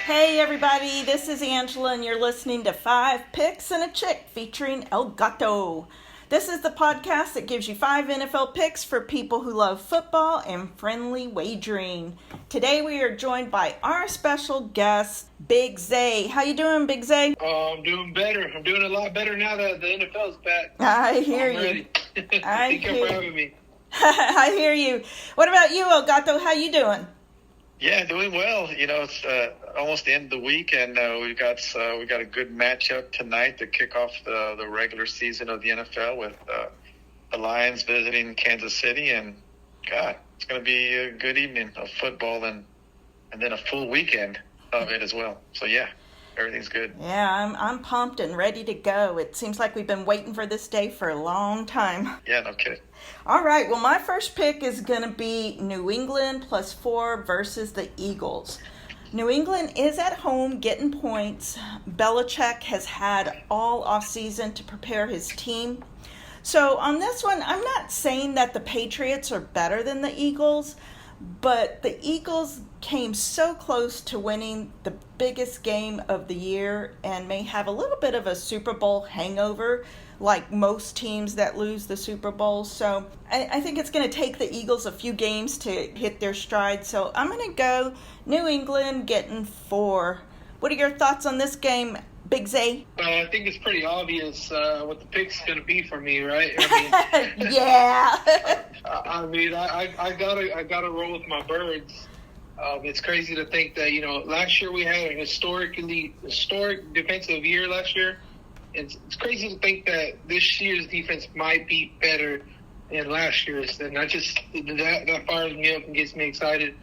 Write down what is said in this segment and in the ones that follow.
Hey everybody, this is Angela and you're listening to 5 Picks and a Chick featuring El Gato. This is the podcast that gives you 5 NFL picks for people who love football and friendly wagering. Today we are joined by our special guest, Big Zay. How you doing, Big Zay? Oh, I'm doing better. I'm doing a lot better now that the NFL's back. I hear you. Ready. Thank you for having me. I hear you. What about you, El Gato? How you doing? Yeah, doing well. You know, it's almost the end of the week, and we got a good matchup tonight to kick off the regular season of the NFL with the Lions visiting Kansas City, and God, it's going to be a good evening of football and then a full weekend of it as well. So yeah, everything's good. Yeah, I'm pumped and ready to go. It seems like we've been waiting for this day for a long time. Yeah, no kidding. All right, well, my first pick is going to be New England +4 versus the Eagles. New England is at home getting points. Belichick has had all offseason to prepare his team. So on this one, I'm not saying that the Patriots are better than the Eagles, but the Eagles came so close to winning the biggest game of the year and may have a little bit of a Super Bowl hangover like most teams that lose the Super Bowl. So I think it's going to take the Eagles a few games to hit their stride. So I'm going to go New England getting 4. What are your thoughts on this game, Big Zay? I think it's pretty obvious what the pick's going to be for me, right? Yeah. I gotta roll with my birds. It's crazy to think that last year we had an historic defensive year last year. It's crazy to think that this year's defense might be better than last year's, and that fires me up and gets me excited.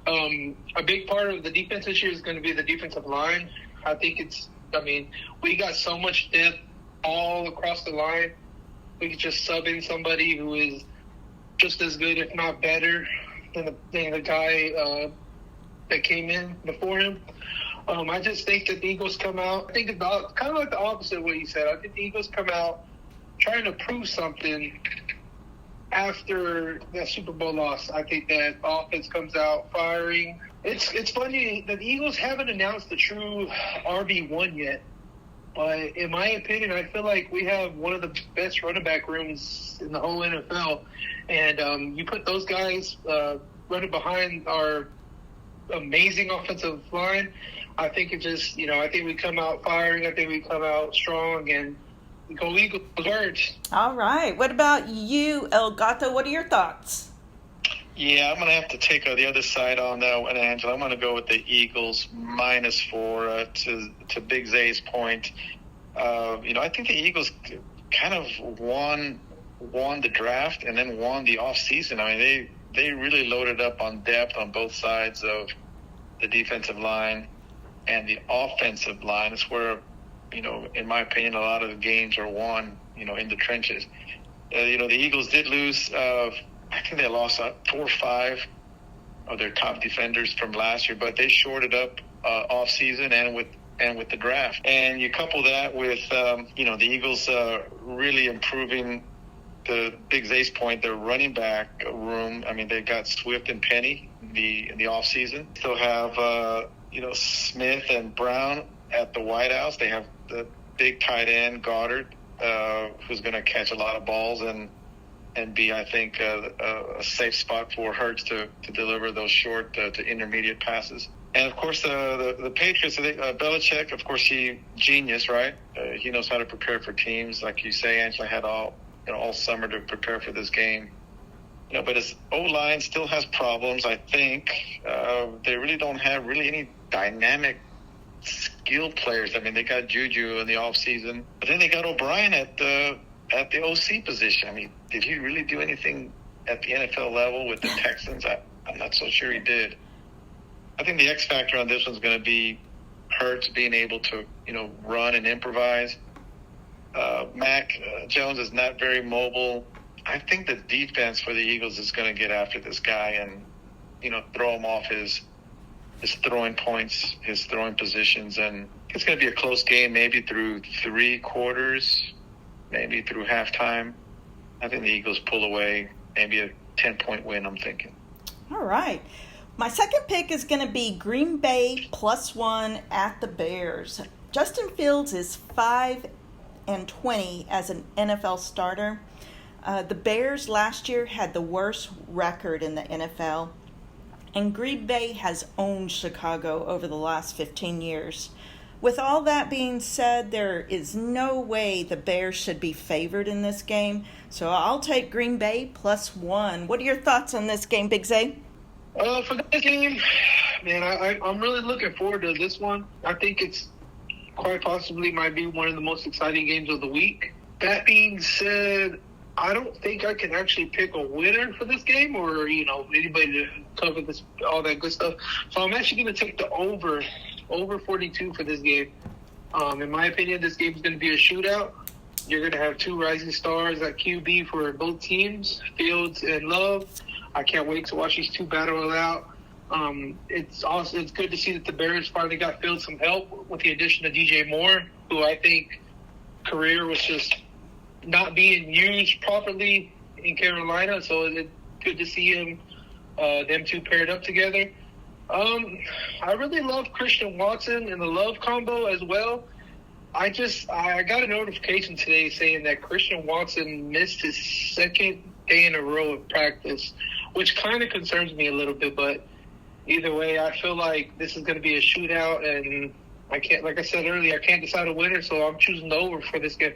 A big part of the defense this year is going to be the defensive line. We got so much depth all across the line. We could just sub in somebody who is just as good, if not better, than the guy that came in before him. I just think that the Eagles come out. I think about kind of like the opposite of what you said. I think the Eagles come out trying to prove something after that Super Bowl loss. I think that offense comes out firing. It's funny that the Eagles haven't announced the true RB1 yet. But in my opinion, I feel like we have one of the best running back rooms in the whole NFL. And you put those guys running behind our amazing offensive line, I think I think we come out firing. I think we come out strong and go Eagles. Birds. All right. What about you, El Gato? What are your thoughts? Yeah, I'm going to have to take the other side on that one, Angela. I'm going to go with the Eagles -4 to Big Zay's point. I think the Eagles kind of won the draft and then won the offseason. I mean, they really loaded up on depth on both sides of the defensive line and the offensive line. It's where, in my opinion, a lot of the games are won, in the trenches. The Eagles did lose. I think they lost 4 or 5 of their top defenders from last year, but they shorted up off season and with the draft. And you couple that with the Eagles really improving, the Big Zay's point, their running back room. I mean, they've got Swift and Penny in the off season. Still have Smith and Brown at the White House. They have the big tight end Goddard, who's going to catch a lot of balls and be, I think, a safe spot for Hurts to deliver those short to intermediate passes. And, of course, the Patriots, Belichick, of course, genius, right? He knows how to prepare for teams. Like you say, Angela had all summer to prepare for this game. But his O-line still has problems, I think. They really don't have any dynamic skilled players. I mean, they got Juju in the offseason, but then they got O'Brien at the OC position. I mean, did he really do anything at the NFL level with the Texans? I'm not so sure he did. I think the X factor on this one's going to be Hurts being able to, run and improvise. Mac Jones is not very mobile. I think the defense for the Eagles is going to get after this guy and, throw him off his throwing points, his throwing positions. And it's going to be a close game, maybe through 3 quarters, maybe through halftime. I think the Eagles pull away, maybe a 10-point win, I'm thinking. All right. My second pick is going to be Green Bay +1 at the Bears. Justin Fields is 5-20 as an NFL starter. The Bears last year had the worst record in the NFL, and Green Bay has owned Chicago over the last 15 years. With all that being said, there is no way the Bears should be favored in this game, so I'll take Green Bay +1. What are your thoughts on this game, Big Zay? For this game, man, I'm really looking forward to this one. I think it's quite possibly might be one of the most exciting games of the week. That being said, I don't think I can actually pick a winner for this game or, anybody to cover this, all that good stuff. So I'm actually going to take the over 42 for this game. In my opinion, this game is going to be a shootout. You're going to have two rising stars at QB for both teams, Fields and Love. I can't wait to watch these two battle it out. It's good to see that the Bears finally got Fields some help with the addition of DJ Moore, who I think career was just not being used properly in Carolina. So it's good to see them two paired up together. I really love Christian Watson and the Love combo as well. I got a notification today saying that Christian Watson missed his second day in a row of practice, which kind of concerns me a little bit, but either way, I feel like this is going to be a shootout, and like I said earlier, I can't decide a winner, so I'm choosing the over for this game.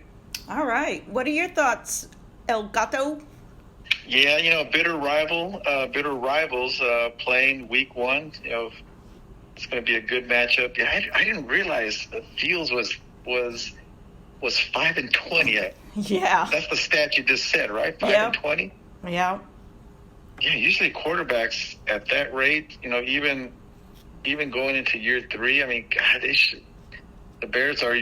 All right. What are your thoughts, El Gato? Yeah, bitter rivals playing week one. It's going to be a good matchup. Yeah, I didn't realize that Fields was 5-20. Yeah. That's the stat you just said, right? 5-20. Yeah. Yeah. Usually quarterbacks at that rate, even going into year three. I mean, God, the Bears are.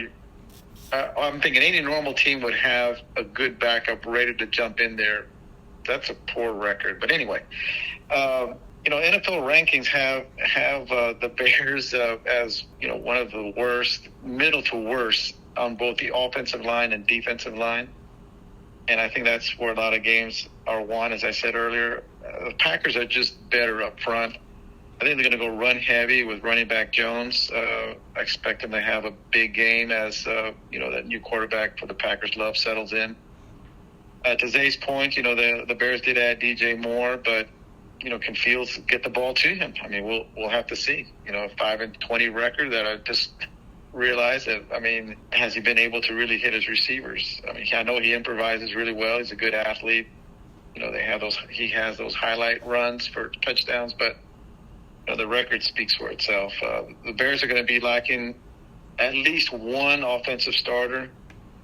I'm thinking any normal team would have a good backup ready to jump in there. That's a poor record, but anyway, NFL rankings have the Bears as one of the worst, middle to worst on both the offensive line and defensive line, and I think that's where a lot of games are won. As I said earlier, the Packers are just better up front. I think they're going to go run heavy with running back Jones. I expect them to have a big game as that new quarterback for the Packers, Love, settles in. To Zay's point, the Bears did add DJ Moore, but can Fields get the ball to him? I mean, we'll have to see. A 5-20 record that I just realized that. I mean, has he been able to really hit his receivers? I mean, I know he improvises really well. He's a good athlete. He has those highlight runs for touchdowns, but the record speaks for itself. The Bears are going to be lacking at least one offensive starter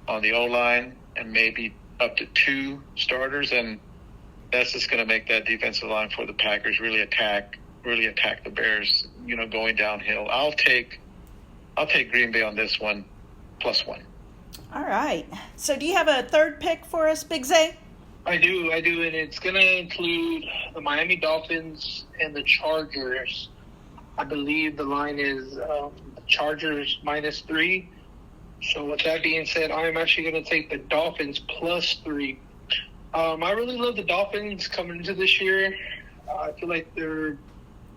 on the O-line and maybe up to two starters, and that's just going to make that defensive line for the Packers really attack the Bears, going downhill. I'll take Green Bay on this one, +1. All right. So do you have a third pick for us, Big Zay? I do, and it's going to include the Miami Dolphins and the Chargers. I believe the line is Chargers -3. So with that being said, I'm actually going to take the Dolphins +3. I really love the Dolphins coming into this year. I feel like they're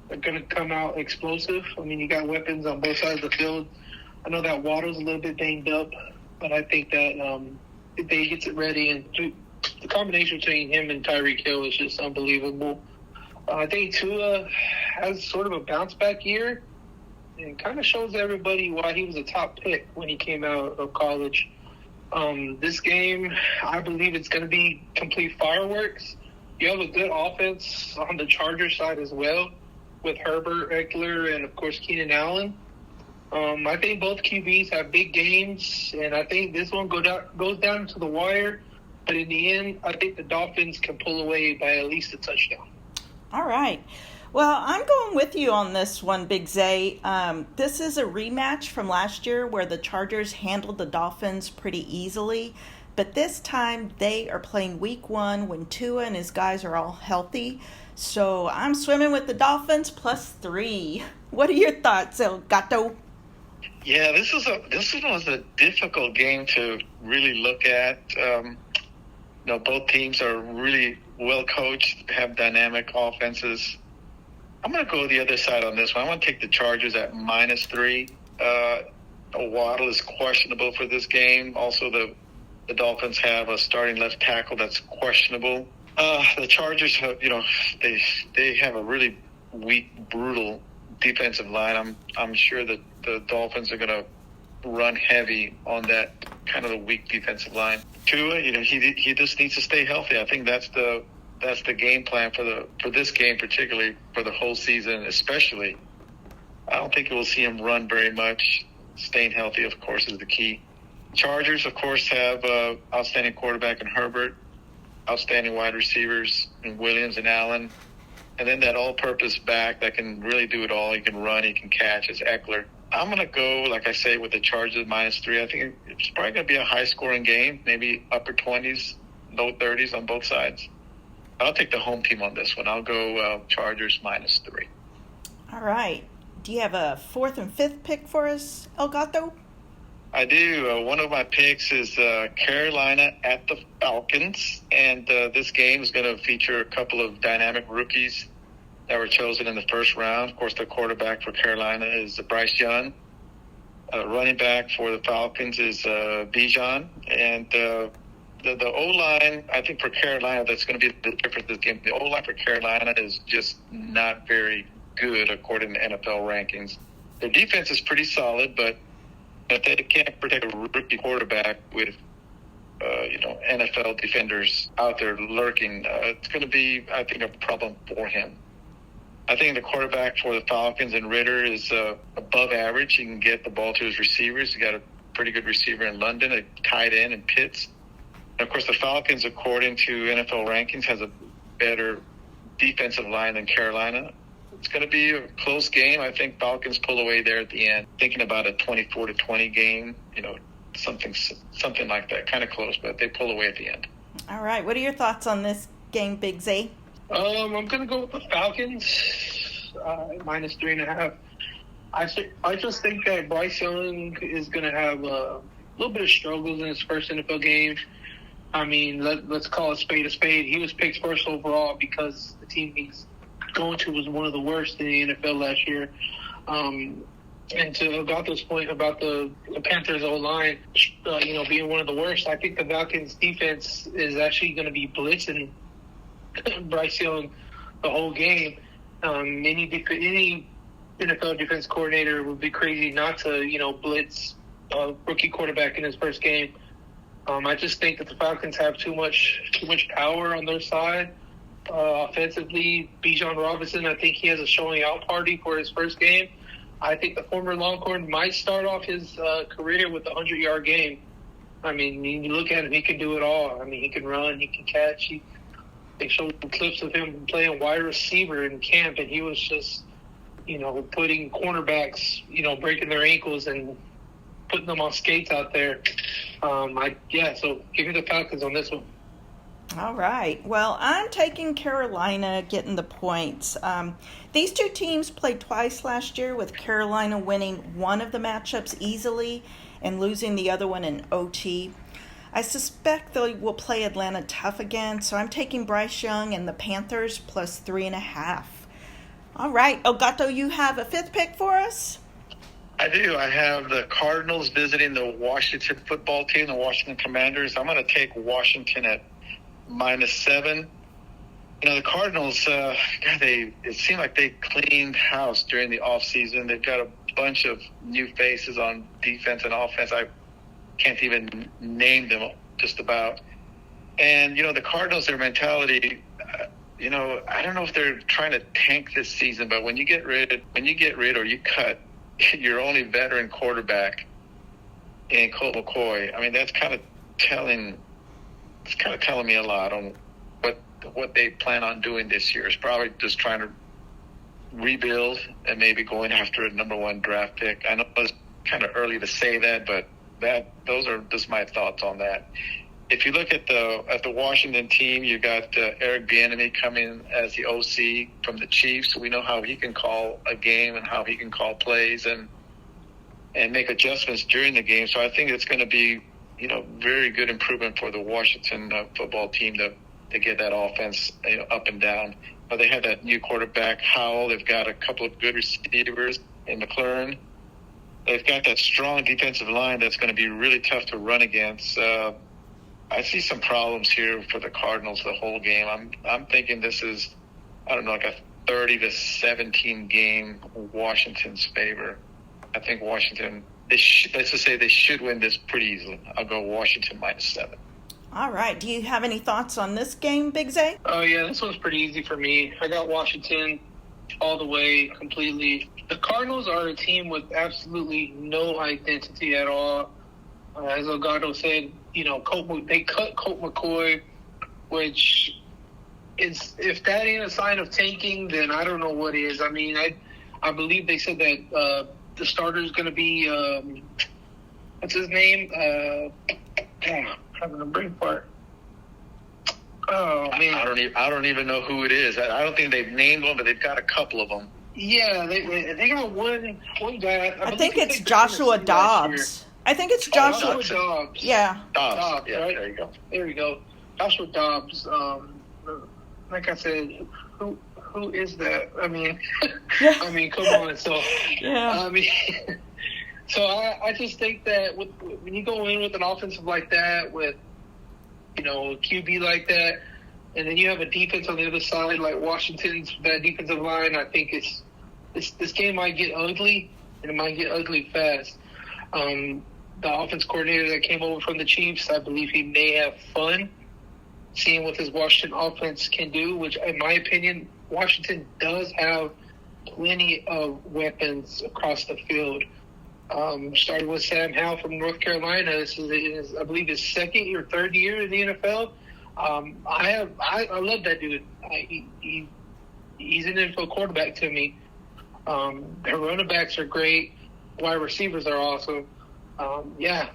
going to come out explosive. I mean, you got weapons on both sides of the field. I know that Waddle's a little bit banged up, but I think that if they gets it ready, and the combination between him and Tyreek Hill is just unbelievable. I think Tua has sort of a bounce-back year and kind of shows everybody why he was a top pick when he came out of college. This game, I believe it's going to be complete fireworks. You have a good offense on the Chargers side as well with Herbert, Eckler, and, of course, Keenan Allen. I think both QBs have big games, and I think this one goes down to the wire. But in the end, I think the Dolphins can pull away by at least a touchdown. All right. Well, I'm going with you on this one, Big Zay. This is a rematch from last year where the Chargers handled the Dolphins pretty easily. But this time they are playing week one when Tua and his guys are all healthy. So I'm swimming with the Dolphins +3. What are your thoughts, El Gato? Yeah, this was a difficult game to really look at. Both teams are really well coached, have dynamic offenses. I'm going to go the other side on this one. I'm going to take the Chargers at -3. Waddle is questionable for this game. Also, the Dolphins have a starting left tackle that's questionable. The Chargers have, they have a really weak, brutal defensive line. I'm sure that the Dolphins are going to run heavy on that kind of a weak defensive line. Tua, he just needs to stay healthy. I think that's the game plan for this game, particularly for the whole season, especially. I don't think we'll see him run very much. Staying healthy, of course, is the key. Chargers, of course, have outstanding quarterback in Herbert, outstanding wide receivers in Williams and Allen, and then that all-purpose back that can really do it all. He can run, he can catch, is Eckler. I'm going to go, like I say, with the Chargers -3. I think it's probably going to be a high-scoring game, maybe upper 20s, low 30s on both sides. I'll take the home team on this one. I'll go Chargers -3. All right. Do you have a fourth and fifth pick for us, El Gato? I do. One of my picks is Carolina at the Falcons, and this game is going to feature a couple of dynamic rookies that were chosen in the first round. Of course, the quarterback for Carolina is Bryce Young. Running back for the Falcons is Bijan. And the O-line, I think for Carolina, that's going to be the difference in this game. The O-line for Carolina is just not very good according to NFL rankings. Their defense is pretty solid, but if they can't protect a rookie quarterback with NFL defenders out there lurking, it's going to be, I think, a problem for him. I think the quarterback for the Falcons and Ritter is above average. He can get the ball to his receivers. He got a pretty good receiver in London, a tight end in Pitts. And of course, the Falcons, according to NFL rankings, has a better defensive line than Carolina. It's going to be a close game. I think Falcons pull away there at the end. Thinking about a 24-20 game, something like that. Kind of close, but they pull away at the end. All right. What are your thoughts on this game, Big Z? I'm going to go with the Falcons, -3.5. I just think that Bryce Young is going to have a little bit of struggles in his first NFL game. I mean, let's call a spade a spade. He was picked first overall because the team he's going to was one of the worst in the NFL last year. And to Gato's point about the Panthers O-line, being one of the worst, I think the Falcons defense is actually going to be blitzing Bryce Young the whole game. Any NFL defense coordinator would be crazy not to, blitz a rookie quarterback in his first game. I just think that the Falcons have too much power on their side. Offensively, Bijan Robinson, I think he has a showing out party for his first game. I think the former Longhorn might start off his career with a 100-yard game. I mean, you look at him, he can do it all. I mean, he can run, he can catch. They showed clips of him playing wide receiver in camp, and he was just, putting cornerbacks, breaking their ankles and putting them on skates out there. So give me the Falcons on this one. All right. Well, I'm taking Carolina getting the points. These two teams played twice last year, with Carolina winning one of the matchups easily and losing the other one in OT. I suspect they will play Atlanta tough again, so I'm taking Bryce Young and the Panthers +3.5. All right. El Gato, you have a fifth pick for us? I do. I have the Cardinals visiting the Washington football team, the Washington Commanders. I'm going to take Washington at -7. The Cardinals, it seemed like they cleaned house during the offseason. They've got a bunch of new faces on defense and offense. I can't even name them just about. And, the Cardinals, their mentality, I don't know if they're trying to tank this season, but when you get rid or you cut your only veteran quarterback in Colt McCoy, I mean, that's kind of telling me a lot on what they plan on doing this year. It's probably just trying to rebuild and maybe going after a number 1 draft pick. I know it's kind of early to say that, but those are just my thoughts on that. If you look at the Washington team, you got Eric Bieniemy coming as the OC from the Chiefs. We know how he can call a game and how he can call plays and make adjustments during the game. So I think it's going to be very good improvement for the Washington football team. The to get that offense up and down. But they have that new quarterback, Howell. They've got a couple of good receivers in McLaurin. They've got that strong defensive line that's going to be really tough to run against. I see some problems here for the Cardinals the whole game. I'm thinking this is, I don't know, like a 30-17 game Washington's favor. I think Washington, let's just say they should win this pretty easily. I'll go Washington -7. All right. Do you have any thoughts on this game, Big Zay? Oh, yeah, this one's pretty easy for me. I got Washington all the way, completely. The Cardinals are a team with absolutely no identity at all. As Elgato said, they cut Colt McCoy, which is, if that ain't a sign of tanking, then I don't know what is. I mean, I believe they said that the starter's going to be, what's his name? Having a brain fart. Oh man, I don't even know who it is. I don't think they've named one, but they've got a couple of them. Yeah, they got one guy. I think it's Joshua Dobbs. I think it's Joshua Dobbs. Yeah. Dobbs. Yeah, right? there you go. There you go. Joshua Dobbs. Like I said, who is that? I mean, come on. So, yeah. So I just think that when you go in with an offensive like that, with a QB like that, and then you have a defense on the other side like Washington's, that defensive line, I think this game might get ugly, and it might get ugly fast. The offense coordinator that came over from the Chiefs, I believe he may have fun seeing what this Washington offense can do, which in my opinion, Washington does have plenty of weapons across the field. Started with Sam Howell from North Carolina. This is, I believe, his second or third year in the NFL. I love that dude. He's an info quarterback to me. Their running backs are great. Wide receivers are awesome.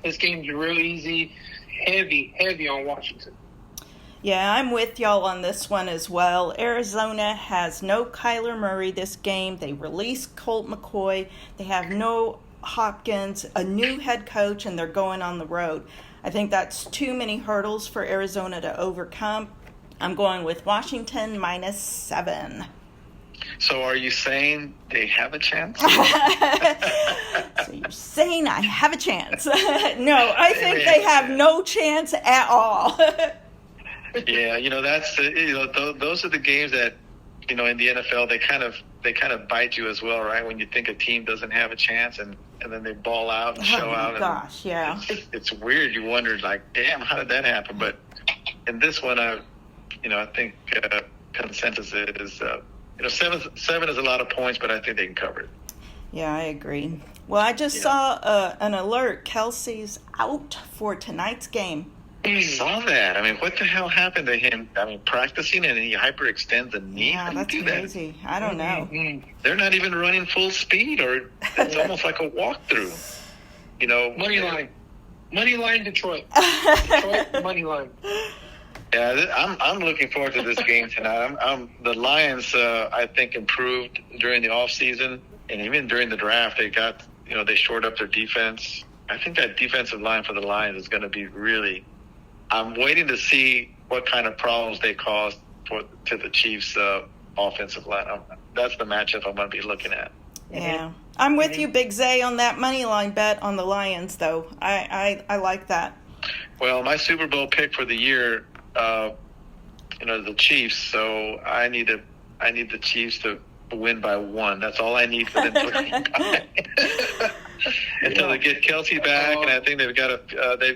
This game's real easy. Heavy on Washington. Yeah, I'm with y'all on this one as well. Arizona has no Kyler Murray this game. They released Colt McCoy. They have no Hopkins, a new head coach, and they're going on the road. I think that's too many hurdles for Arizona to overcome. I'm going with Washington -7. So are you saying they have a chance? So you're saying I have a chance? No, I think they have no chance at all. Yeah, that's those are the games that in the NFL they kind of bite you as well, right? When you think a team doesn't have a chance and then they ball out and show out. Oh gosh, yeah. It's weird. You wonder, like, damn, how did that happen? But in this one, I think consensus is 7 is a lot of points, but I think they can cover it. Yeah, I agree. Well, I just saw an alert. Kelsey's out for tonight's game. I saw that. I mean, what the hell happened to him? I mean, practicing and he hyperextends the knee. Yeah, that's crazy. I don't know. They're not even running full speed, or it's almost like a walkthrough. Money line, Detroit. Detroit money line. Yeah, I'm looking forward to this game tonight. The Lions, I think, improved during the offseason, and even during the draft, they got they shored up their defense. I think that defensive line for the Lions is going to be really. I'm waiting to see what kind of problems they cause to the Chiefs' offensive line. That's the matchup I'm going to be looking at. Yeah, I'm with you, Big Zay, on that money line bet on the Lions, though. I like that. Well, my Super Bowl pick for the year, the Chiefs. So I need the Chiefs to win by 1. That's all I need for them to win by. Until they get Kelsey back, and I think they've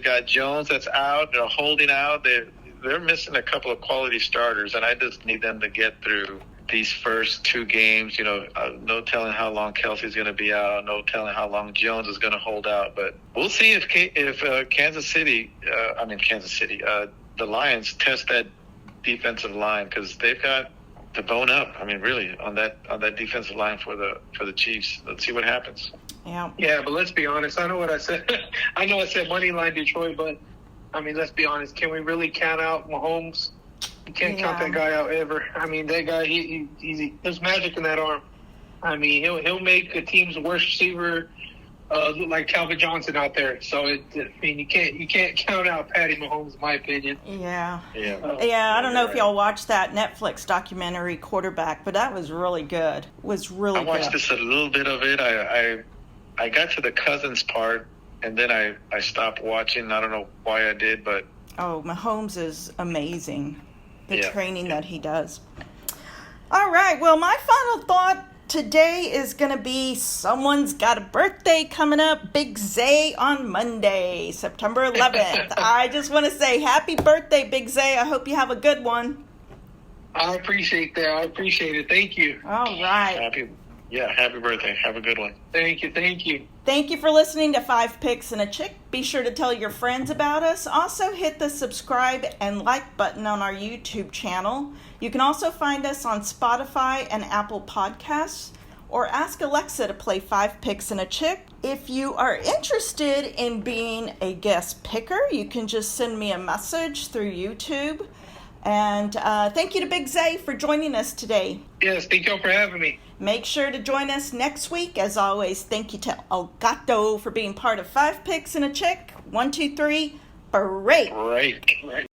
got Jones that's out. They're holding out. They're missing a couple of quality starters, and I just need them to get through these first 2 games. No telling how long Kelsey's going to be out. No telling how long Jones is going to hold out. But we'll see if Kansas City, the Lions test that defensive line, because they've got to bone up. I mean, really, on that defensive line for the Chiefs. Let's see what happens. Yeah, but let's be honest. I know what I said. I know I said money line Detroit, but I mean, let's be honest. Can we really count out Mahomes? You can't count that guy out ever. I mean, that guy, there's magic in that arm. I mean, he'll make a team's worst receiver look like Calvin Johnson out there. So I mean, you can't count out Patty Mahomes, in my opinion. Yeah. Yeah. I don't know if y'all watched that Netflix documentary Quarterback, but that was really good. I watched just a little bit of it. I got to the Cousins part, and then I stopped watching. I don't know why I did, but Oh, Mahomes is amazing. The Yeah. training that he does. All right. Well, my final thought today is going to be someone's got a birthday coming up. Big Zay on Monday, September 11th. I just want to say happy birthday, Big Zay. I hope you have a good one. I appreciate that. I appreciate it. Thank you. All right. happy birthday. Have a good one. Thank you. Thank you. Thank you for listening to 5 Picks and a Chick. Be sure to tell your friends about us. Also hit the subscribe and like button on our YouTube channel. You can also find us on Spotify and Apple Podcasts, or ask Alexa to play 5 Picks and a Chick. If you are interested in being a guest picker, you can just send me a message through YouTube. And thank you to Big Zay for joining us today. Yes, thank y'all for having me. Make sure to join us next week. As always, thank you to Elgato for being part of 5 Picks and a Chick. 1, 2, 3, break. Break.